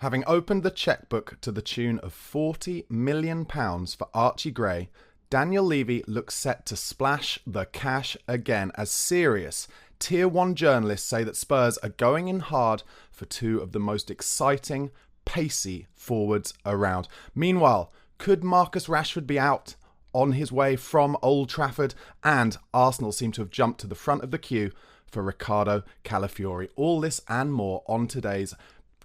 Having opened the chequebook to the tune of £40 million for Archie Gray, Daniel Levy looks set to splash the cash again as serious Tier 1 journalists say that Spurs are going in hard for two of the most exciting, pacey forwards around. Meanwhile, could Marcus Rashford be out on his way from Old Trafford? And Arsenal seem to have jumped to the front of the queue for Ricardo Calafiori. All this and more on today's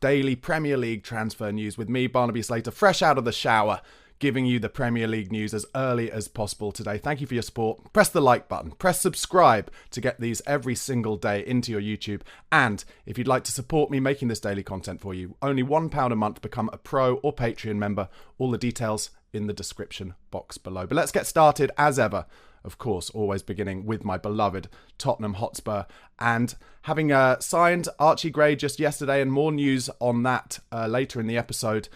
daily Premier League transfer news with me, Barnaby Slater, fresh out of the shower, giving you the Premier League news as early as possible today. Thank you for your support. Press the like button. Press subscribe to get these every single day into your YouTube. And if you'd like to support me making this daily content for you, only £1 a month, become a Pro or Patreon member. All the details in the description box below. But let's get started as ever. Of course, always beginning with my beloved Tottenham Hotspur, and having signed Archie Gray just yesterday, and more news on that later in the episode.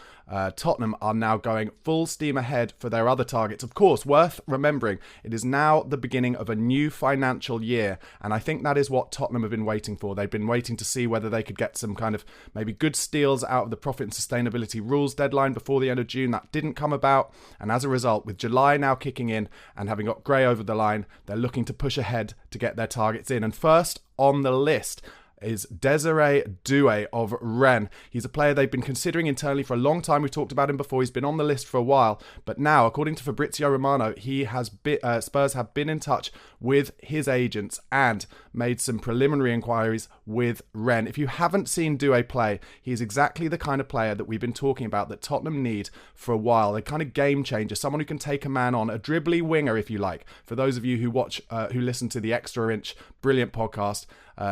Tottenham are now going full steam ahead for their other targets. Of course, worth remembering, it is now the beginning of a new financial year, and I think that is what Tottenham have been waiting for. They've been waiting to see whether they could get some kind of maybe good steals out of the profit and sustainability rules deadline before the end of June. That didn't come about, and as a result, with July now kicking in and having got Gray over the line, they're looking to push ahead to get their targets in. And first on the list is Desiree Doué of Rennes. He's a player they've been considering internally for a long time. We've talked about him before. He's been on the list for a while. But now, according to Fabrizio Romano, Spurs have been in touch with his agents and made some preliminary inquiries with Rennes. If you haven't seen Doué play, he's exactly the kind of player that we've been talking about that Tottenham need for a while. A kind of game changer, someone who can take a man on, a dribbly winger, if you like. For those of you who listen to the Extra Inch brilliant podcast,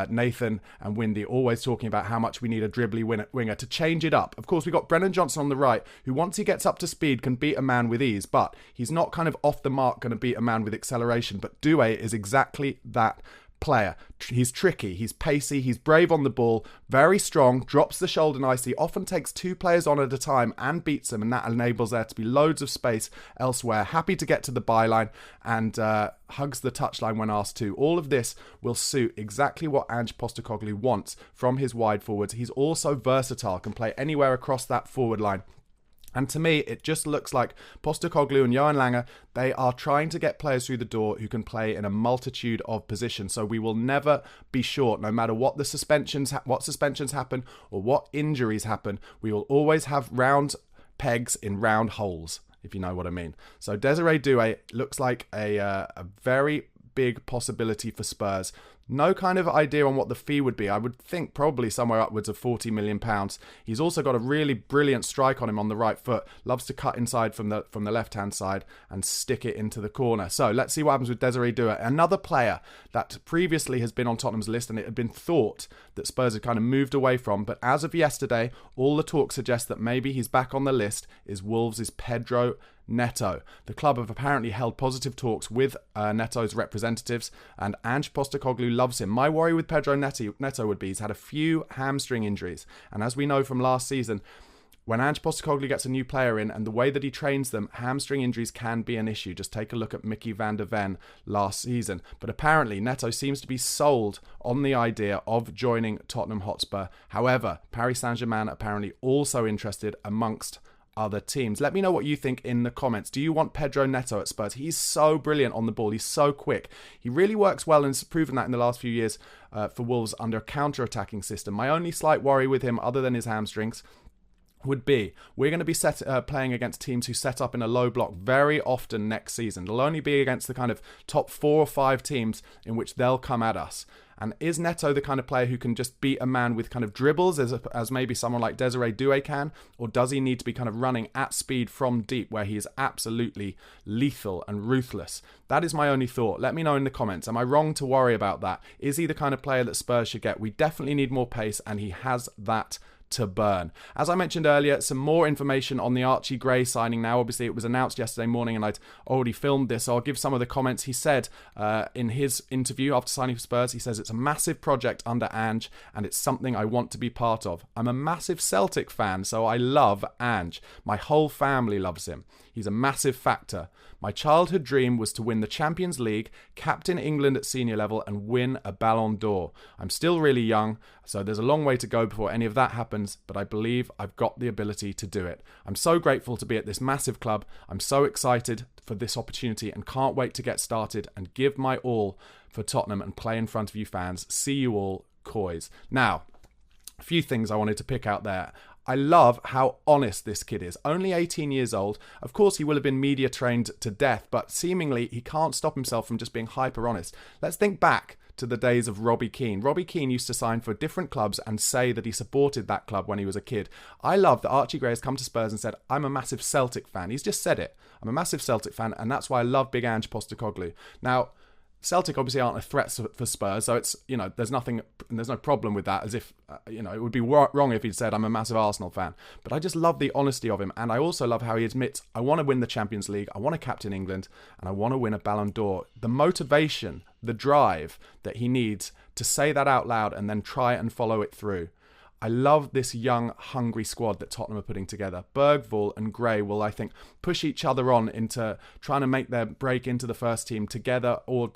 Nathan and Windy always talking about how much we need a dribbly winger to change it up. Of course, we've got Brennan Johnson on the right, who once he gets up to speed can beat a man with ease, but he's not kind of off the mark going to beat a man with acceleration. But Doué is exactly that player. He's tricky, he's pacey, he's brave on the ball, very strong, drops the shoulder nicely, often takes two players on at a time and beats them, and that enables there to be loads of space elsewhere. Happy to get to the byline and hugs the touchline when asked to. All of this will suit exactly what Ange Postecoglou wants from his wide forwards. He's also versatile, can play anywhere across that forward line. And to me, it just looks like Postecoglou and Johan Lange, they are trying to get players through the door who can play in a multitude of positions. So we will never be short, no matter what the suspensions happen or what injuries happen. We will always have round pegs in round holes, if you know what I mean. So Desiree Doué looks like a very big possibility for Spurs. No kind of idea on what the fee would be. I would think probably somewhere upwards of £40 million. He's also got a really brilliant strike on him on the right foot. Loves to cut inside from the left-hand side and stick it into the corner. So let's see what happens with Desiree Doué. Another player that previously has been on Tottenham's list, and it had been thought that Spurs had kind of moved away from. But as of yesterday, all the talk suggests that maybe he's back on the list, is Wolves' Pedro Netto. The club have apparently held positive talks with Netto's representatives, and Ange Postecoglou loves him. My worry with Pedro Netto would be he's had a few hamstring injuries, and as we know from last season, when Ange Postecoglou gets a new player in and the way that he trains them, hamstring injuries can be an issue. Just take a look at Mickey van der Ven last season. But apparently Netto seems to be sold on the idea of joining Tottenham Hotspur. However, Paris Saint-Germain apparently also interested amongst other teams. Let me know what you think in the comments. Do you want Pedro Netto at Spurs? He's so brilliant on the ball. He's so quick. He really works well and has proven that in the last few years for Wolves under a counter-attacking system. My only slight worry with him, other than his hamstrings, would be we're going to be playing against teams who set up in a low block very often next season. It'll only be against the kind of top 4 or 5 teams in which they'll come at us. And is Netto the kind of player who can just beat a man with kind of dribbles as maybe someone like Desiree Doué can? Or does he need to be kind of running at speed from deep where he is absolutely lethal and ruthless? That is my only thought. Let me know in the comments. Am I wrong to worry about that? Is he the kind of player that Spurs should get? We definitely need more pace, and he has that to burn. As I mentioned earlier, some more information on the Archie Gray signing now. Obviously, it was announced yesterday morning and I'd already filmed this, so I'll give some of the comments. He said in his interview after signing for Spurs, he says, "It's a massive project under Ange and it's something I want to be part of. I'm a massive Celtic fan, so I love Ange. My whole family loves him. He's a massive factor. My childhood dream was to win the Champions League, captain England at senior level and win a Ballon d'Or. I'm still really young, So there's a long way to go before any of that happens, but I believe I've got the ability to do it. I'm so grateful to be at this massive club. I'm so excited for this opportunity and can't wait to get started and give my all for Tottenham and play in front of you fans. See you all, Coys. Now, a few things I wanted to pick out there. I love how honest this kid is. Only 18 years old. Of course, he will have been media trained to death, but seemingly he can't stop himself from just being hyper honest. Let's think back to the days of Robbie Keane. Robbie Keane used to sign for different clubs and say that he supported that club when he was a kid. I love that Archie Gray has come to Spurs and said, I'm a massive Celtic fan. He's just said it. I'm a massive Celtic fan, and that's why I love Big Ange Postecoglou. Now, Celtic obviously aren't a threat for Spurs, so it's, there's no problem with that, as if, it would be wrong if he'd said, I'm a massive Arsenal fan. But I just love the honesty of him, and I also love how he admits, I want to win the Champions League, I want to captain England, and I want to win a Ballon d'Or. The motivation, the drive that he needs to say that out loud and then try and follow it through. I love this young, hungry squad that Tottenham are putting together. Bergvall and Gray will, I think, push each other on into trying to make their break into the first team together, or,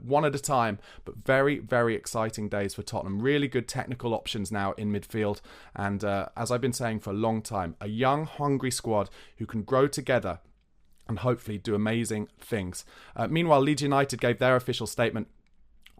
one at a time. But very, very exciting days for Tottenham. Really good technical options now in midfield. And as I've been saying for a long time, a young, hungry squad who can grow together and hopefully do amazing things. Meanwhile, Leeds United gave their official statement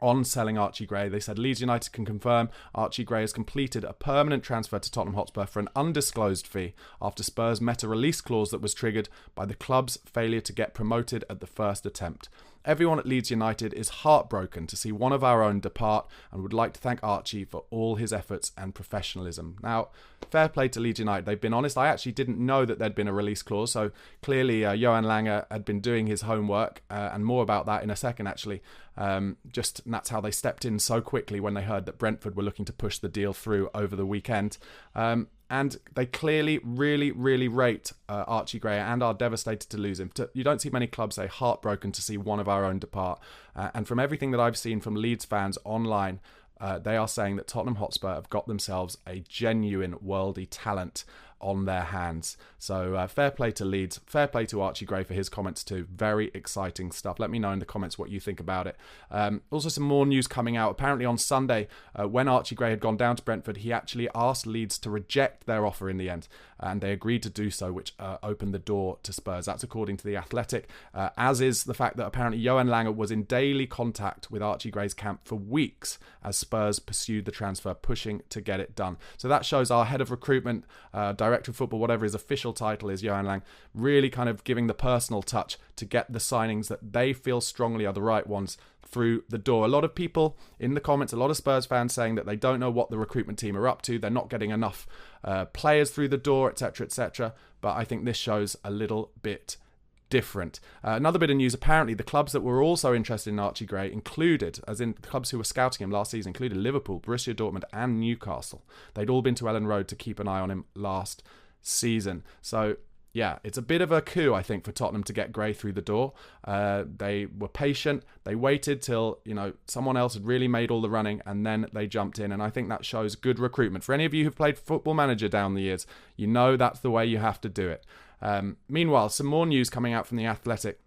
on selling Archie Gray. They said Leeds United can confirm Archie Gray has completed a permanent transfer to Tottenham Hotspur for an undisclosed fee after Spurs met a release clause that was triggered by the club's failure to get promoted at the first attempt. Everyone at Leeds United is heartbroken to see one of our own depart and would like to thank Archie for all his efforts and professionalism. Now, fair play to Leeds United. They've been honest. I actually didn't know that there'd been a release clause, so clearly Johan Lange had been doing his homework, and more about that in a second, actually. And that's how they stepped in so quickly when they heard that Brentford were looking to push the deal through over the weekend. And they clearly really, really rate Archie Gray and are devastated to lose him. You don't see many clubs say heartbroken to see one of our own depart. And from everything that I've seen from Leeds fans online, they are saying that Tottenham Hotspur have got themselves a genuine worldy talent on their hands. So fair play to Leeds, fair play to Archie Gray for his comments too. Very exciting stuff. Let me know in the comments what you think about it. Also some more news coming out. Apparently on Sunday, when Archie Gray had gone down to Brentford, he actually asked Leeds to reject their offer in the end, and they agreed to do so, which opened the door to Spurs. That's according to The Athletic, as is the fact that apparently Johan Lange was in daily contact with Archie Gray's camp for weeks as Spurs pursued the transfer, pushing to get it done. So that shows our head of recruitment, director of football, whatever his official title is, Johan Lange, really kind of giving the personal touch to get the signings that they feel strongly are the right ones through the door. A lot of people in the comments, a lot of Spurs fans saying that they don't know what the recruitment team are up to. They're not getting enough players through the door, etc., etc. But I think this shows a little bit different. Another bit of news, apparently the clubs that were also interested in Archie Gray included, as in the clubs who were scouting him last season, included Liverpool, Borussia Dortmund and Newcastle. They'd all been to Ellen Road to keep an eye on him last season. So yeah, it's a bit of a coup, I think, for Tottenham to get Gray through the door. They were patient. They waited till, someone else had really made all the running, and then they jumped in. And I think that shows good recruitment. For any of you who've played Football Manager down the years, you know that's the way you have to do it. Meanwhile, some more news coming out from The Athletic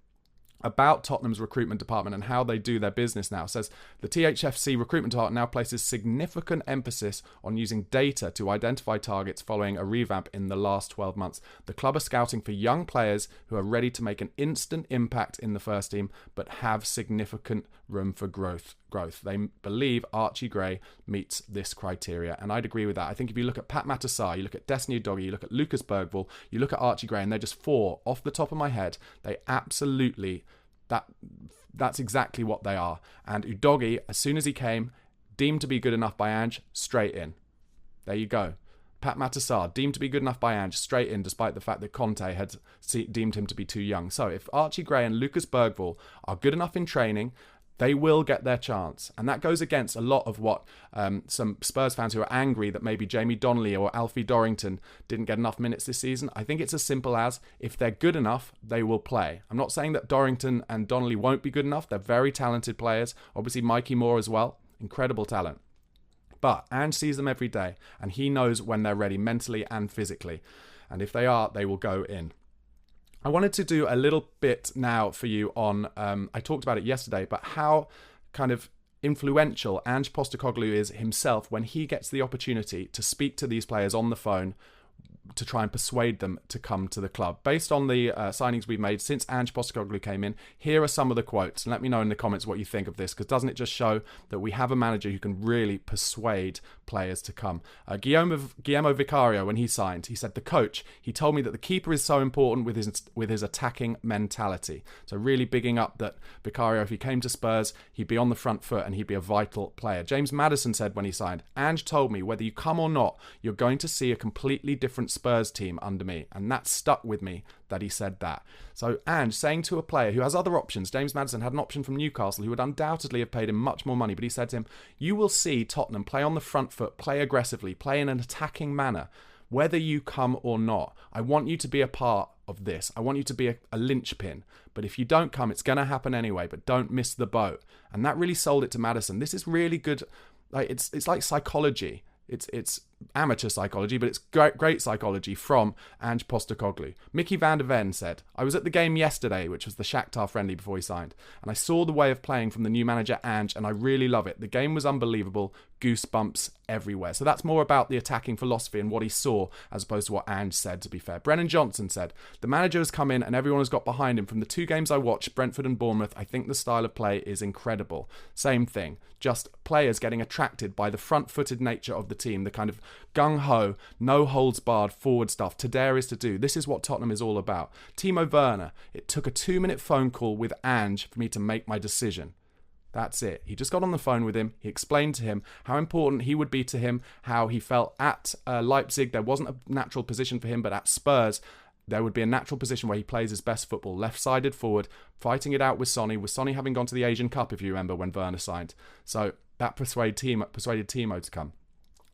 about Tottenham's recruitment department and how they do their business now. It says the THFC recruitment department now places significant emphasis on using data to identify targets following a revamp in the last 12 months. The club are scouting for young players who are ready to make an instant impact in the first team but have significant room for growth. They believe Archie Gray meets this criteria, and I'd agree with that. I think if you look at Pat Matassar, you look at Destiny Udogie, you look at Lucas Bergvall, you look at Archie Gray, and they're just four off the top of my head. They absolutely, that's exactly what they are. And Udogie, as soon as he came, deemed to be good enough by Ange, straight in. There you go. Pat Matassar, deemed to be good enough by Ange, straight in, despite the fact that Conte had deemed him to be too young. So if Archie Gray and Lucas Bergvall are good enough in training, they will get their chance. And that goes against a lot of what some Spurs fans who are angry that maybe Jamie Donnelly or Alfie Dorrington didn't get enough minutes this season. I think it's as simple as, if they're good enough, they will play. I'm not saying that Dorrington and Donnelly won't be good enough. They're very talented players. Obviously, Mikey Moore as well. Incredible talent. But Ange sees them every day, and he knows when they're ready mentally and physically. And if they are, they will go in. I wanted to do a little bit now for you on, I talked about it yesterday, but how kind of influential Ange Postecoglou is himself when he gets the opportunity to speak to these players on the phone to try and persuade them to come to the club. Based on the signings we've made since Ange Postecoglou came in, here are some of the quotes. And let me know in the comments what you think of this, because doesn't it just show that we have a manager who can really persuade players to come? Guillermo Vicario, when he signed, he said, "The coach, he told me that the keeper is so important with his attacking mentality." So really bigging up that Vicario, if he came to Spurs, he'd be on the front foot and he'd be a vital player. James Maddison said when he signed, "Ange told me whether you come or not, you're going to see a completely different Spurs team under me," and that stuck with me that he said that. So Ange saying to a player who has other options, James Maddison had an option from Newcastle who would undoubtedly have paid him much more money, but he said to him, "You will see Tottenham play on the front foot, play aggressively, play in an attacking manner, whether you come or not. I want you to be a part of this. I want you to be a linchpin. But if you don't come, it's going to happen anyway, but don't miss the boat." And that really sold it to Maddison. This is really good. Like it's like psychology. It's amateur psychology, but it's great psychology from Ange Postecoglou. Mickey van der Ven said, "I was at the game yesterday, which was the Shakhtar friendly before he signed, and I saw the way of playing from the new manager Ange, and I really love it. The game was unbelievable, goosebumps everywhere." So that's more about the attacking philosophy and what he saw as opposed to what Ange said, to be fair. Brennan Johnson said, "The manager has come in and everyone has got behind him. From the 2 games I watched, Brentford and Bournemouth, I think the style of play is incredible." Same thing, just players getting attracted by the front-footed nature of the team, the kind of gung-ho, no-holds-barred forward stuff to dare is to do. This is what Tottenham is all about. Timo Werner, "It took a 2-minute phone call with Ange for me to make my decision." That's it. He just got on the phone with him. He explained to him how important he would be to him, how he felt at Leipzig. There wasn't a natural position for him, but at Spurs, there would be a natural position where he plays his best football, left-sided forward, fighting it out with Sonny having gone to the Asian Cup, if you remember, when Werner signed. So that persuaded Timo to come.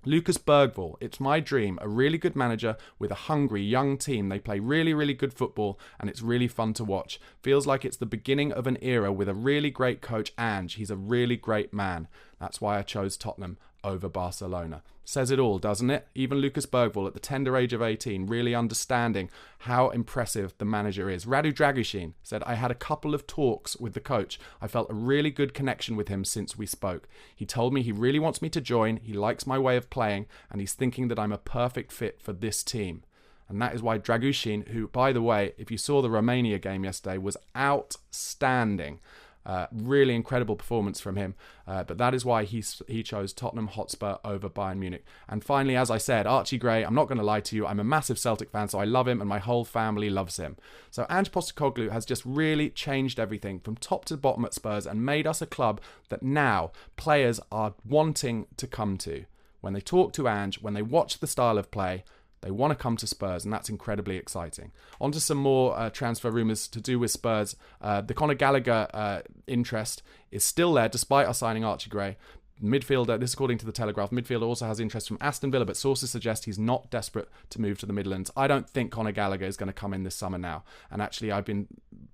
Lucas Bergvall, "It's my dream, a really good manager with a hungry young team. They play really, really good football and it's really fun to watch. Feels like it's the beginning of an era with a really great coach, Ange. He's a really great man. That's why I chose Tottenham over Barcelona." Says it all, doesn't it? Even Lucas Bergvall at the tender age of 18, really understanding how impressive the manager is. Radu Dragushin said, "I had a couple of talks with the coach. I felt a really good connection with him since we spoke. He told me he really wants me to join, he likes my way of playing, and he's thinking that I'm a perfect fit for this team." And that is why Dragushin, who, by the way, if you saw the Romania game yesterday, was outstanding. Really incredible performance from him. But that is why he chose Tottenham Hotspur over Bayern Munich. And finally, as I said, Archie Gray, I'm not going to lie to you, I'm a massive Celtic fan, so I love him and my whole family loves him. So Ange Postecoglou has just really changed everything from top to bottom at Spurs and made us a club that now players are wanting to come to. When they talk to Ange, when they watch the style of play, they want to come to Spurs, and that's incredibly exciting. On to some more transfer rumours to do with Spurs. The Conor Gallagher interest is still there, despite us signing Archie Gray. Midfielder, this according to the Telegraph, midfielder also has interest from Aston Villa, but sources suggest he's not desperate to move to the Midlands. I don't think Conor Gallagher is going to come in this summer now. And actually, I've been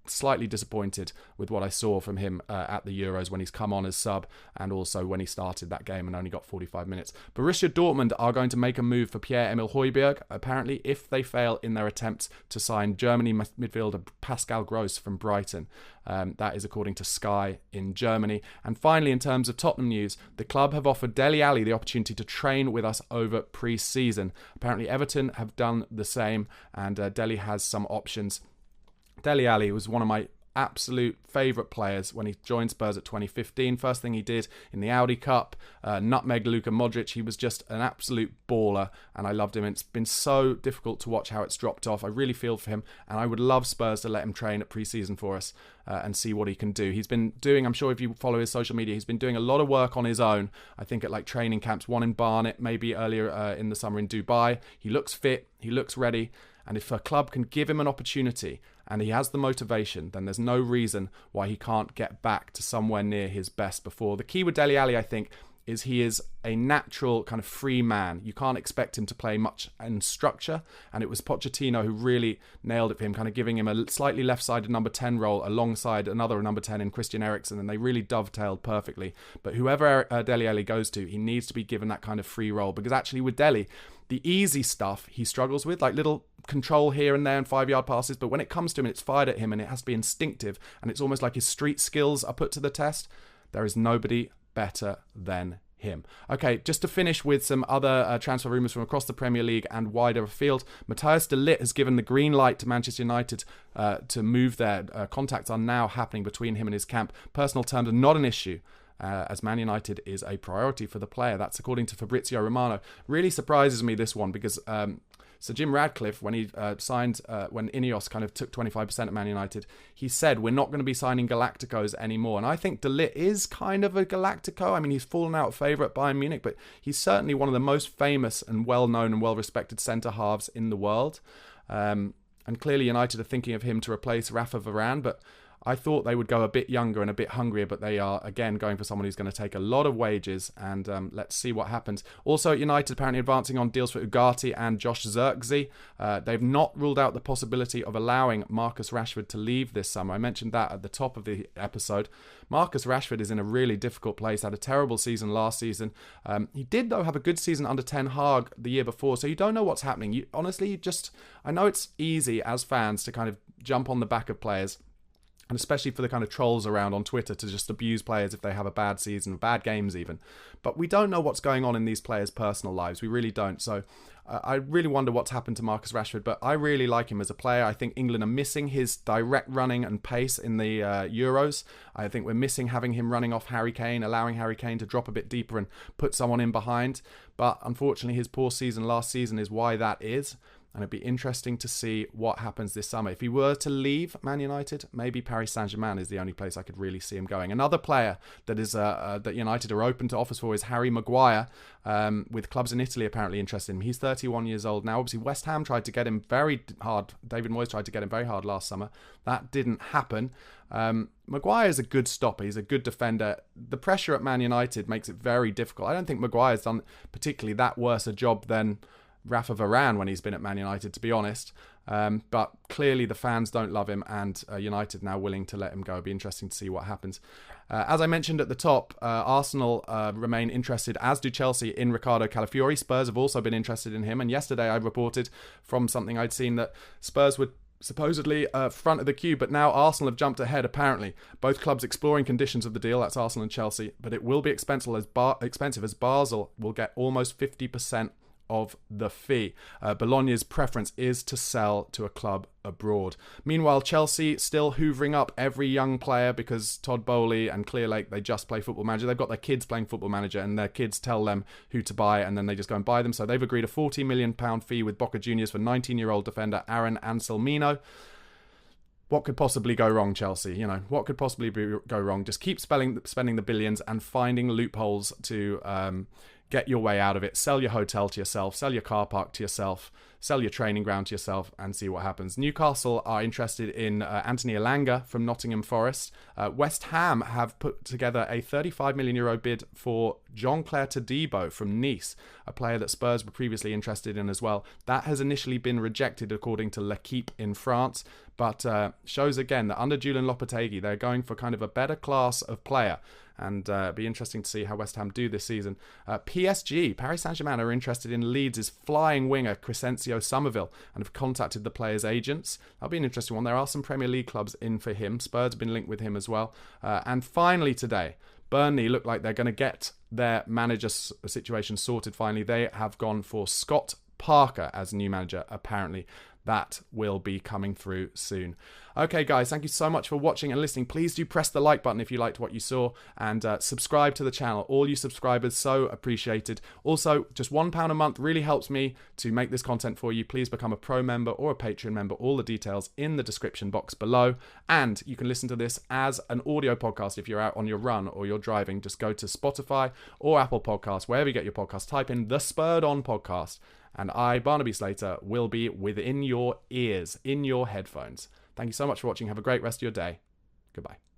slightly disappointed with what I saw from him at the Euros when he's come on as sub and also when he started that game and only got 45 minutes. Borussia Dortmund are going to make a move for Pierre-Emile Højbjerg, apparently, if they fail in their attempts to sign Germany midfielder Pascal Gross from Brighton. That is according to Sky in Germany. And finally, in terms of Tottenham news, the club have offered Dele Alli the opportunity to train with us over pre-season. Apparently Everton have done the same, and Dele has some options. Dele Alli was one of my absolute favourite players when he joined Spurs at 2015. First thing he did in the Audi Cup, nutmeg Luka Modric. He was just an absolute baller and I loved him. It's been so difficult to watch how it's dropped off. I really feel for him and I would love Spurs to let him train at pre-season for us and see what he can do. He's been doing, I'm sure if you follow his social media, he's been doing a lot of work on his own. I think at like training camps, one in Barnet, maybe earlier in the summer in Dubai. He looks fit, he looks ready. And if a club can give him an opportunity and he has the motivation, then there's no reason why he can't get back to somewhere near his best before. The key with Dele Alli, I think, is he is a natural kind of free man. You can't expect him to play much in structure. And it was Pochettinos who really nailed it for him, kind of giving him a slightly left-sided number 10 role alongside another number 10 in Christian Eriksen. And they really dovetailed perfectly. But whoever Dele Alli goes to, he needs to be given that kind of free role. Because actually with Dele, the easy stuff he struggles with, like little control here and there and 5-yard passes. But when it comes to him, it's fired at him and it has to be instinctive. And it's almost like his street skills are put to the test. There is nobody better than him. Okay, just to finish with some other transfer rumours from across the Premier League and wider afield. Matthias de Ligt has given the green light to Manchester United to move there. Contacts are now happening between him and his camp. Personal terms are not an issue, as Man United is a priority for the player. That's according to Fabrizio Romano. Really surprises me, this one, because Sir Jim Radcliffe, when he signed, when Ineos kind of took 25% of Man United, he said, we're not going to be signing Galacticos anymore. And I think De Ligt is kind of a Galactico. I mean, he's fallen out of favour at Bayern Munich, but he's certainly one of the most famous and well-known and well-respected centre-halves in the world. And clearly United are thinking of him to replace Rafa Varane, but I thought they would go a bit younger and a bit hungrier, but they are, again, going for someone who's going to take a lot of wages, and let's see what happens. Also, United apparently advancing on deals for Ugarte and Josh Zirkzee. They've not ruled out the possibility of allowing Marcus Rashford to leave this summer. I mentioned that at the top of the episode. Marcus Rashford is in a really difficult place, had a terrible season last season. He did, though, have a good season under Ten Hag the year before, so you don't know what's happening. I know it's easy as fans to kind of jump on the back of players, and especially for the kind of trolls around on Twitter to just abuse players if they have a bad season, bad games even. But we don't know what's going on in these players' personal lives. We really don't. So I really wonder what's happened to Marcus Rashford, but I really like him as a player. I think England are missing his direct running and pace in the Euros. I think we're missing having him running off Harry Kane, allowing Harry Kane to drop a bit deeper and put someone in behind. But unfortunately, his poor season last season is why that is. And it'd be interesting to see what happens this summer. If he were to leave Man United, maybe Paris Saint-Germain is the only place I could really see him going. Another player that is that United are open to offers for is Harry Maguire, with clubs in Italy apparently interested in him. He's 31 years old now. Obviously, West Ham tried to get him very hard. David Moyes tried to get him very hard last summer. That didn't happen. Maguire is a good stopper. He's a good defender. The pressure at Man United makes it very difficult. I don't think Maguire's done particularly that worse a job than Rafa Varane when he's been at Man United, to be honest. But clearly the fans don't love him, and United now willing to let him go. It'll be interesting to see what happens. As I mentioned at the top, Arsenal remain interested, as do Chelsea, in Ricardo Calafiori. Spurs have also been interested in him, and yesterday I reported from something I'd seen that Spurs would supposedly front of the queue, but now Arsenal have jumped ahead, apparently. Both clubs exploring conditions of the deal, that's Arsenal and Chelsea, but it will be expensive as Basel will get almost 50% of the fee. Bologna's preference is to sell to a club abroad. Meanwhile, Chelsea still hoovering up every young player because Todd Bowley and Clearlake, they just play Football Manager. They've got their kids playing Football Manager, and their kids tell them who to buy, and then they just go and buy them. So they've agreed a £40 million fee with Boca Juniors for 19-year-old defender Aaron Anselmino. What could possibly go wrong, Chelsea? What could possibly go wrong? Just keep spending the billions and finding loopholes to get your way out of it. Sell your hotel to yourself, sell your car park to yourself, sell your training ground to yourself, and see what happens. Newcastle are interested in Anthony Elanga from Nottingham Forest. West Ham have put together a €35 million bid for Jean-Claire Todibo from Nice, a player that Spurs were previously interested in as well. That has initially been rejected according to L'Equipe in France, but shows again that under Julian Lopetegui, they're going for kind of a better class of player. And be interesting to see how West Ham do this season. PSG, Paris Saint-Germain, are interested in Leeds' flying winger Crescencio Somerville and have contacted the player's agents. That'll be an interesting one. There are some Premier League clubs in for him. Spurs have been linked with him as well. And finally today, Burnley look like they're going to get their manager situation sorted finally. They have gone for Scott Parker as new manager, apparently. That will be coming through soon. Okay, guys, thank you so much for watching and listening. Please do press the like button if you liked what you saw, and subscribe to the channel. All you subscribers, so appreciated. Also, just £1 a month really helps me to make this content for you. Please become a Pro member or a Patreon member. All the details in the description box below. And you can listen to this as an audio podcast if you're out on your run or you're driving. Just go to Spotify or Apple Podcasts, wherever you get your podcast. Type in the Spurred On Podcast, and I, Barnaby Slater, will be within your ears, in your headphones. Thank you so much for watching. Have a great rest of your day. Goodbye.